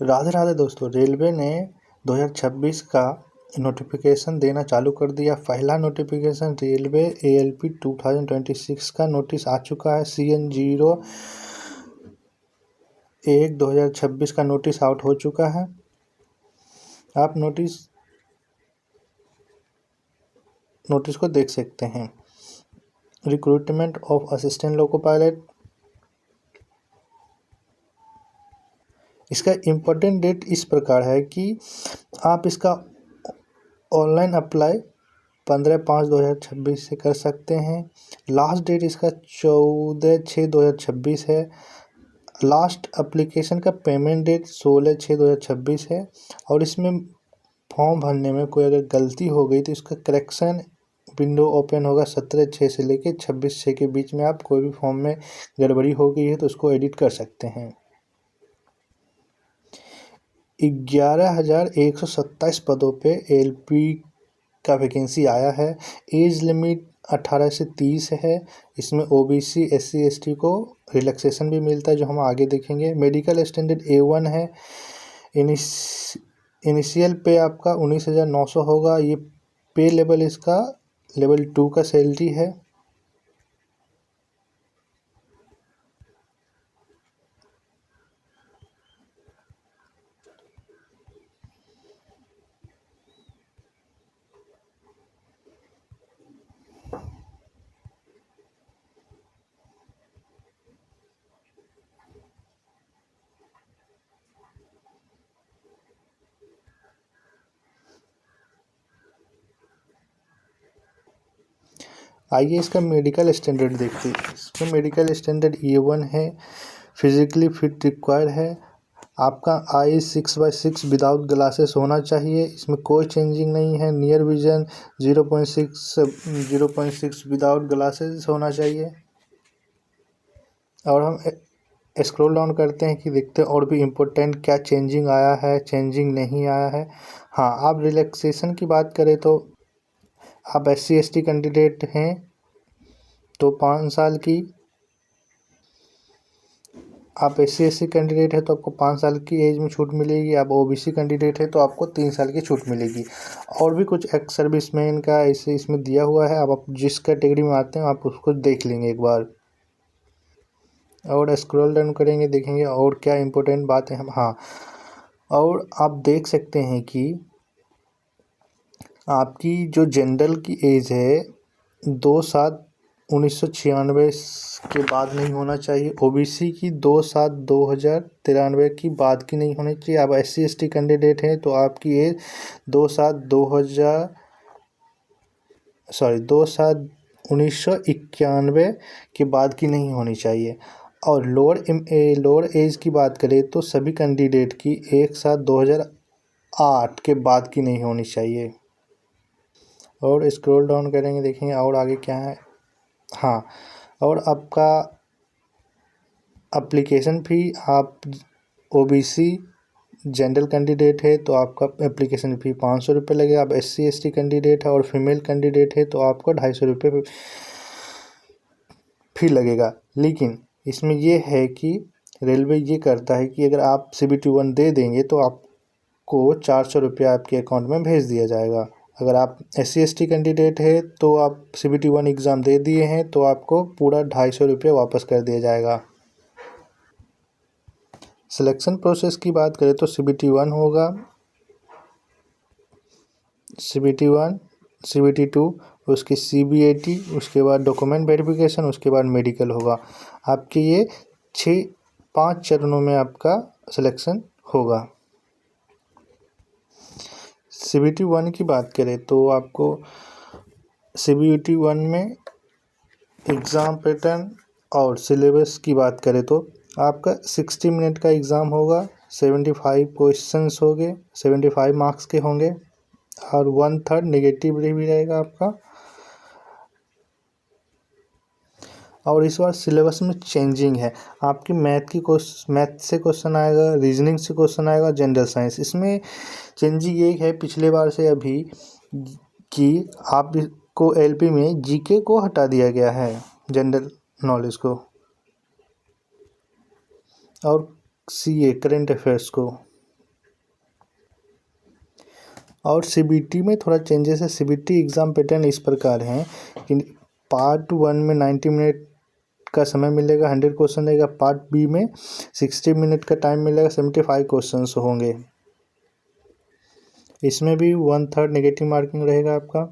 राधे राधे दोस्तों, रेलवे ने 2026 का नोटिफिकेशन देना चालू कर दिया। पहला नोटिफिकेशन रेलवे ALP 2026 का नोटिस आ चुका है। CN01 2026 का नोटिस आउट हो चुका है। आप नोटिस को देख सकते हैं। Recruitment of assistant loco pilot, इसका इम्पोर्टेंट डेट इस प्रकार है कि आप इसका ऑनलाइन अप्लाई 15/5/2026 से कर सकते हैं। लास्ट डेट इसका 14/6/2026 है। लास्ट एप्लीकेशन का पेमेंट डेट 16/6/2026 है। और इसमें फॉर्म भरने में कोई अगर गलती हो गई तो इसका करेक्शन विंडो ओपन होगा 17/6 से लेकर 26/6 के बीच में। आप कोई भी फॉर्म में गड़बड़ी हो गई है तो उसको एडिट कर सकते हैं। 11,127 पदों पे ALP का वैकेंसी आया है। एज लिमिट 18 से 30 है। इसमें OBC SC ST को रिलैक्सेशन भी मिलता है, जो हम आगे देखेंगे। मेडिकल स्टैंडर्ड A1 है। इनिशियल पे आपका 19,900 होगा। ये पे लेवल इसका लेवल 2 का सैलरी है। आइए इसका मेडिकल स्टैंडर्ड देखते हैं। इसमें मेडिकल स्टैंडर्ड A1 है। फिजिकली फिट रिक्वायर्ड है। आपका आई 6/6 विदाउट ग्लासेस होना चाहिए। इसमें कोई चेंजिंग नहीं है। नियर विजन 0.6 विदाउट ग्लासेस होना चाहिए। और हम स्क्रॉल डाउन करते हैं कि देखते हैं और भी इम्पोर्टेंट क्या चेंजिंग आया है, चेंजिंग नहीं आया है। हाँ, आप रिलैक्सेशन की बात करें तो आप SC ST कैंडिडेट हैं तो 5 साल की, आप SC SC कैंडिडेट है तो आपको 5 साल की एज में छूट मिलेगी। आप OBC कैंडिडेट है तो आपको 3 साल की छूट मिलेगी। और भी कुछ एक्स सर्विसमैन का ऐसे इसमें दिया हुआ है। आप जिस कैटेगरी में आते हैं आप उसको देख लेंगे एक बार। और स्क्रॉल डाउन करेंगे, देखेंगे और क्या इम्पोर्टेंट बात है हम। हाँ, और आप देख सकते हैं कि आपकी जो जनरल की एज है 2/7/1996 के बाद नहीं होना चाहिए। OBC की 2/7/2093 की बाद की नहीं होनी चाहिए। आप SC ST कैंडिडेट हैं तो आपकी एज 2/7/1991 के बाद की नहीं होनी चाहिए। और लोअर एज की बात करें तो सभी कैंडिडेट की 1/7/2008 के बाद की नहीं होनी चाहिए। और स्क्रॉल डाउन करेंगे, देखेंगे और आगे क्या है। हाँ, और आपका एप्लीकेशन फ़ी, आप OBC जनरल कैंडिडेट है तो आपका एप्लीकेशन फ़ी 500 रुपये लगेगा। आप SC ST कैंडिडेट है और फीमेल कैंडिडेट है तो आपको 250 रुपये फ़ी लगेगा। लेकिन इसमें ये है कि रेलवे ये करता है कि अगर आप CBT 1 दे देंगे तो आपको 400 रुपये आपके अकाउंट में भेज दिया जाएगा। अगर आप SC ST कैंडिडेट है तो आप CBT 1 एग्ज़ाम दे दिए हैं तो आपको पूरा 250 रुपये वापस कर दिया जाएगा। सिलेक्शन प्रोसेस की बात करें तो CBT 1 होगा, CBT 1, CBT 2, उसकी CBAT, उसके बाद डॉक्यूमेंट वेरिफिकेशन, उसके बाद मेडिकल होगा। आपके ये 5 चरणों में आपका सिलेक्शन होगा। CBT 1 की बात करें तो आपको CBT 1 में एग्ज़ाम पैटर्न और सिलेबस की बात करें तो आपका 60 मिनट का एग्ज़ाम होगा। 75 क्वेश्चंस होंगे, 75 मार्क्स के होंगे और 1/3 नेगेटिव भी रहेगा आपका। और इस बार सिलेबस में चेंजिंग है। आपकी मैथ से क्वेश्चन आएगा, रीजनिंग से क्वेश्चन आएगा, जनरल साइंस। इसमें चेंजिंग ये है पिछले बार से अभी कि आपको LP में GK को हटा दिया गया है, जनरल नॉलेज को, और CA करंट अफेयर्स को। और CBT में थोड़ा चेंजेस है। CBT एग्ज़ाम पैटर्न इस प्रकार हैं कि पार्ट 1 में 90 मिनट का समय मिलेगा, 100 क्वेश्चन रहेगा। पार्ट B में 60 मिनट का टाइम मिलेगा, 75 क्वेश्चंस होंगे। इसमें भी 1/3 नेगेटिव मार्किंग रहेगा आपका।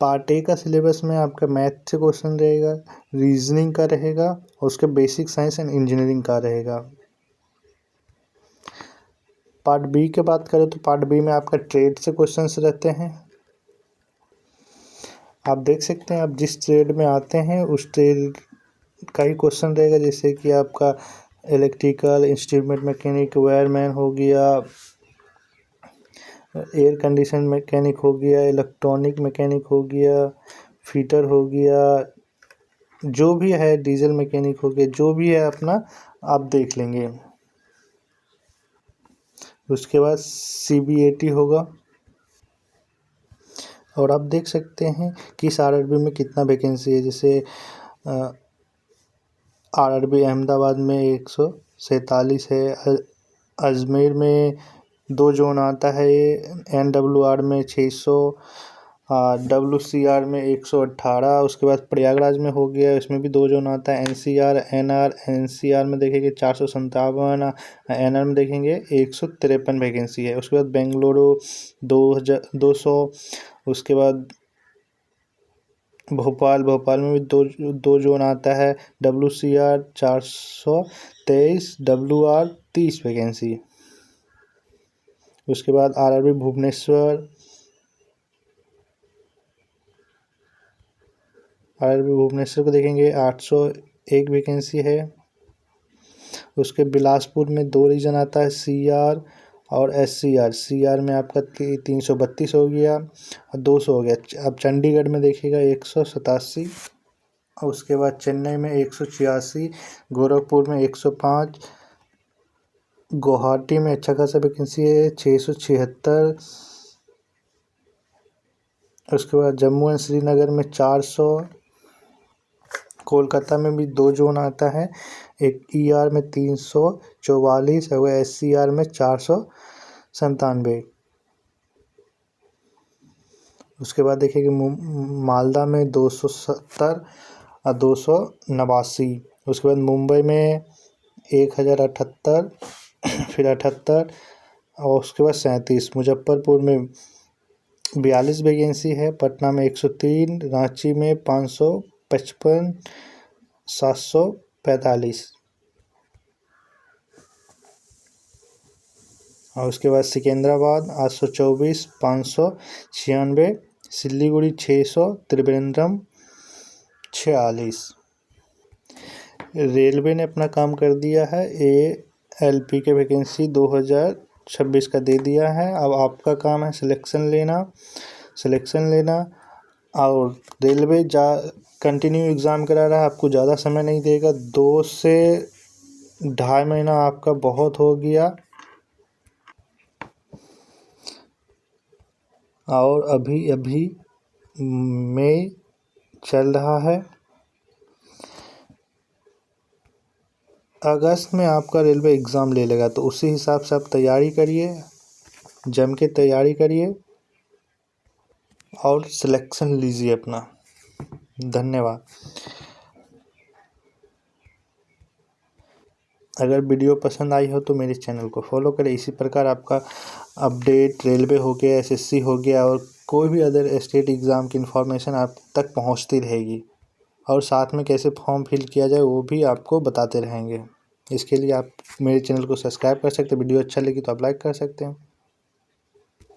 पार्ट A का सिलेबस में आपका मैथ से क्वेश्चन रहेगा, रीजनिंग का रहेगा और उसके बेसिक साइंस एंड इंजीनियरिंग का रहेगा। पार्ट B की बात करें तो पार्ट B में आपका ट्रेड से क्वेश्चंस रहते हैं। आप देख सकते हैं, आप जिस ट्रेड में आते हैं उस ट्रेड का ही क्वेश्चन रहेगा। जैसे कि आपका इलेक्ट्रिकल, इंस्ट्रूमेंट मैकेनिक, वायरमैन हो गया, एयर कंडीशन मैकेनिक हो गया, इलेक्ट्रॉनिक मैकेनिक हो गया, फिटर हो गया, जो भी है, डीजल मैकेनिक हो गया, जो भी है अपना आप देख लेंगे। उसके बाद CBAT होगा। और आप देख सकते हैं कि इस RRB में कितना वैकेंसी है। जैसे RRB अहमदाबाद में 147 है, अजमेर में 2 जोन आता है, NWR में 600, WCR में 118। उसके बाद प्रयागराज में हो गया, इसमें भी 2 जोन आता है, NCR, NR। NCR में देखेंगे 457, NR में देखेंगे 153 वैकेंसी है। उसके बाद बेंगलुरु 200। उसके बाद भोपाल में भी दो जोन आता है, WCR 423, WR 30 वैकेंसी। उसके बाद RRB भुवनेश्वर को देखेंगे 801 वैकेंसी है। उसके बिलासपुर में 2 रीजन आता है, CR और SCR। CR में आपका 332 हो गया और 200 हो गया। अब चंडीगढ़ में देखिएगा 187। उसके बाद चेन्नई में 186, गोरखपुर में 105, गुवाहाटी में अच्छा खासा वैकेंसी है 676। उसके बाद जम्मू एंड श्रीनगर में 400। कोलकाता में भी 2 जोन आता है, एक ER में 344 और SCR में 497। उसके बाद देखिए मालदा में 270 और 289। उसके बाद मुंबई में 1078, फिर 78 और उसके बाद 37। मुजफ्फरपुर में 42 वैकेंसी है, पटना में 103, रांची में 555, 745। और उसके बाद सिकंदराबाद 824, 596, सिलीगुड़ी 600, त्रिवेंद्रम 46। रेलवे ने अपना काम कर दिया है, ALP के वैकेंसी 2026 का दे दिया है। अब आपका काम है सिलेक्शन लेना। और रेलवे कंटिन्यू एग्ज़ाम करा रहा है, आपको ज़्यादा समय नहीं देगा। 2 से 2.5 महीना आपका बहुत हो गया। और अभी मई चल रहा है, अगस्त में आपका रेलवे एग्ज़ाम ले लेगा, तो उसी हिसाब से आप तैयारी करिए, जम के तैयारी करिए और सिलेक्शन लीजिए अपना। धन्यवाद। अगर वीडियो पसंद आई हो तो मेरे चैनल को फॉलो करें। इसी प्रकार आपका अपडेट रेलवे हो गया, SSC हो गया और कोई भी अदर स्टेट एग्ज़ाम की इन्फॉर्मेशन आप तक पहुंचती रहेगी। और साथ में कैसे फॉर्म फिल किया जाए वो भी आपको बताते रहेंगे। इसके लिए आप मेरे चैनल को सब्सक्राइब कर सकते हैं। वीडियो अच्छा लगी तो आप लाइक कर सकते हैं।